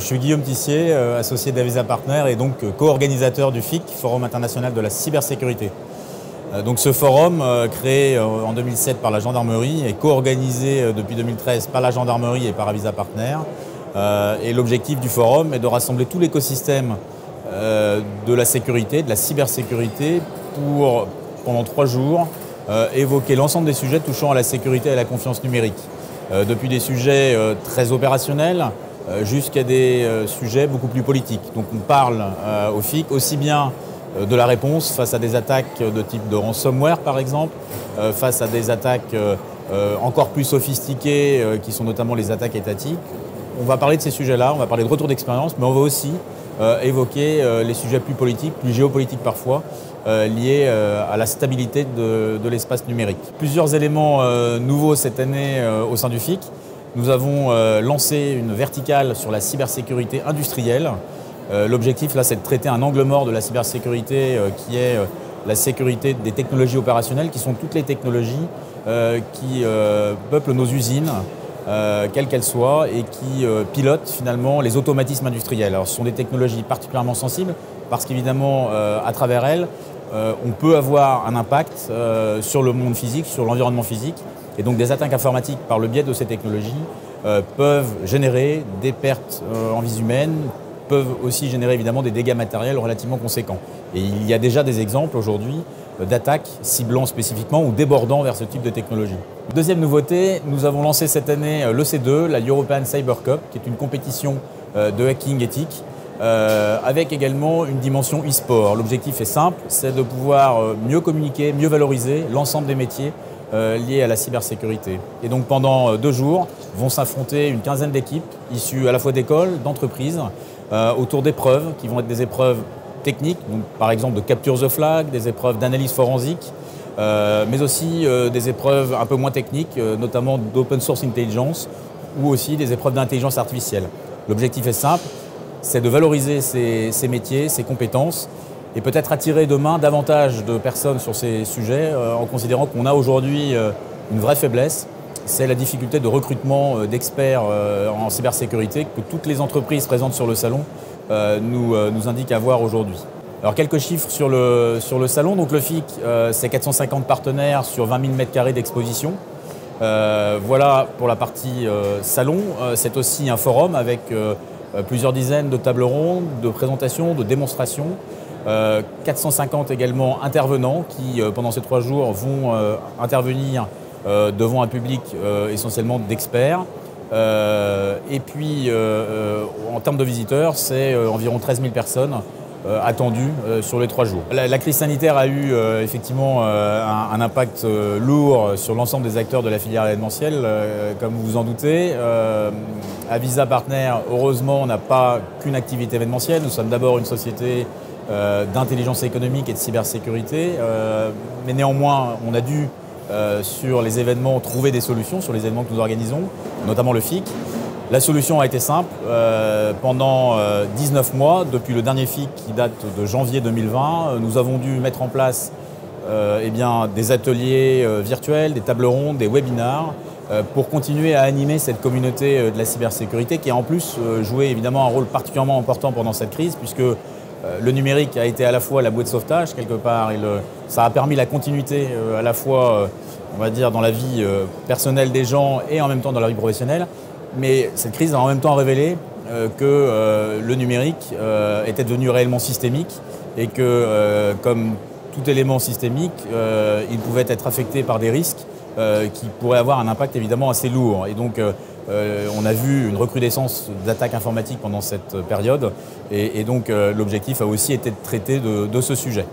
Je suis Guillaume Tissier, associé d'Avisa Partners et donc co-organisateur du FIC, Forum international de la cybersécurité. Donc ce forum, créé en 2007 par la gendarmerie, est co-organisé depuis 2013 par la gendarmerie et par Avisa Partners. Et l'objectif du forum est de rassembler tout l'écosystème de la sécurité, de la cybersécurité, pour, pendant 3 jours, évoquer l'ensemble des sujets touchant à la sécurité et à la confiance numérique. Depuis des sujets très opérationnels jusqu'à des sujets beaucoup plus politiques. Donc on parle au FIC aussi bien de la réponse face à des attaques de type de ransomware par exemple, face à des attaques encore plus sophistiquées qui sont notamment les attaques étatiques. On va parler de ces sujets-là, on va parler de retour d'expérience, mais on va aussi évoquer les sujets plus politiques, plus géopolitiques parfois, liés à la stabilité de l'espace numérique. Plusieurs éléments nouveaux cette année au sein du FIC. Nous avons lancé une verticale sur la cybersécurité industrielle. L'objectif là, c'est de traiter un angle mort de la cybersécurité qui est la sécurité des technologies opérationnelles, qui sont toutes les technologies qui peuplent nos usines, quelles qu'elles soient, et qui pilotent finalement les automatismes industriels. Alors, ce sont des technologies particulièrement sensibles parce qu'évidemment, à travers elles, on peut avoir un impact sur le monde physique, sur l'environnement physique. Et donc des attaques informatiques par le biais de ces technologies peuvent générer des pertes en vies humaines, peuvent aussi générer évidemment des dégâts matériels relativement conséquents. Et il y a déjà des exemples aujourd'hui d'attaques ciblant spécifiquement ou débordant vers ce type de technologie. Deuxième nouveauté, nous avons lancé cette année l'EC2, la European Cyber Cup, qui est une compétition de hacking éthique, avec également une dimension e-sport. L'objectif est simple, c'est de pouvoir mieux communiquer, mieux valoriser l'ensemble des métiers liés à la cybersécurité. Et donc pendant 2 jours, vont s'affronter une quinzaine d'équipes issues à la fois d'écoles, d'entreprises, autour d'épreuves qui vont être des épreuves techniques, donc par exemple de capture the flag, des épreuves d'analyse forensique, mais aussi des épreuves un peu moins techniques, notamment d'open source intelligence ou aussi des épreuves d'intelligence artificielle. L'objectif est simple, c'est de valoriser ces métiers, ces compétences, et peut-être attirer demain davantage de personnes sur ces sujets en considérant qu'on a aujourd'hui une vraie faiblesse, c'est la difficulté de recrutement d'experts en cybersécurité que toutes les entreprises présentes sur le salon nous indiquent avoir aujourd'hui. Alors quelques chiffres sur le salon. Donc le FIC, c'est 450 partenaires sur 20 000 m² d'exposition. Voilà pour la partie salon. C'est aussi un forum avec plusieurs dizaines de tables rondes, de présentations, de démonstrations. 450 également intervenants qui, pendant ces 3 jours, vont intervenir devant un public essentiellement d'experts. Et puis, en termes de visiteurs, c'est environ 13 000 personnes attendues sur les 3 jours. La crise sanitaire a eu effectivement un impact lourd sur l'ensemble des acteurs de la filière événementielle, comme vous vous en doutez. Avisa Partners, heureusement, n'a pas qu'une activité événementielle. Nous sommes d'abord une société d'intelligence économique et de cybersécurité, mais néanmoins on a dû sur les événements trouver des solutions sur les événements que nous organisons, notamment le FIC. La solution a été simple, pendant 19 mois, depuis le dernier FIC qui date de janvier 2020, nous avons dû mettre en place des ateliers virtuels, des tables rondes, des webinars, pour continuer à animer cette communauté de la cybersécurité qui a en plus joué évidemment un rôle particulièrement important pendant cette crise, puisque le numérique a été à la fois la bouée de sauvetage quelque part, et ça a permis la continuité à la fois, on va dire, dans la vie personnelle des gens et en même temps dans la vie professionnelle. Mais cette crise a en même temps révélé que le numérique était devenu réellement systémique et que, comme tout élément systémique, il pouvait être affecté par des risques qui pourraient avoir un impact évidemment assez lourd. Et donc, on a vu une recrudescence d'attaques informatiques pendant cette période et donc l'objectif a aussi été de traiter de ce sujet.